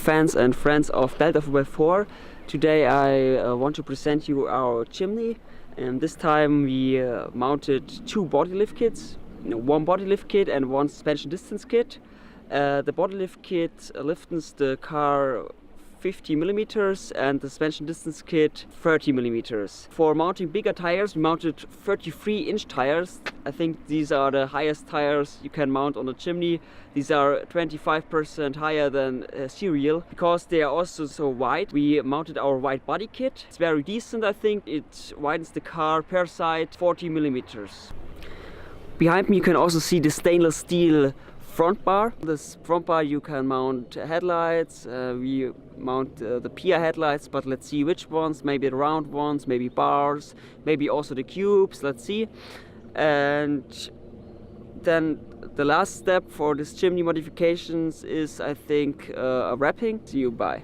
fans and friends of Delta 4x4. Today I want to present you our chimney, and this time we mounted two body lift kits, one body lift kit and one suspension distance kit. The body lift kit lifts the car 50 millimeters and the suspension distance kit 30 millimeters. For mounting bigger tires, we mounted 33-inch tires. I think these are the highest tires you can mount on a chimney. These are 25% higher than serial. Because they are also so wide, we mounted our wide body kit. It's very decent, I think. It widens the car per side 40 millimeters. Behind me you can also see the stainless steel front bar. This front bar you can mount headlights. We mount the Pia headlights, but let's see which ones. Maybe the round ones, maybe bars, maybe also the cubes. Let's see. And then the last step for this chimney modifications is, I think, a wrapping. See you, bye.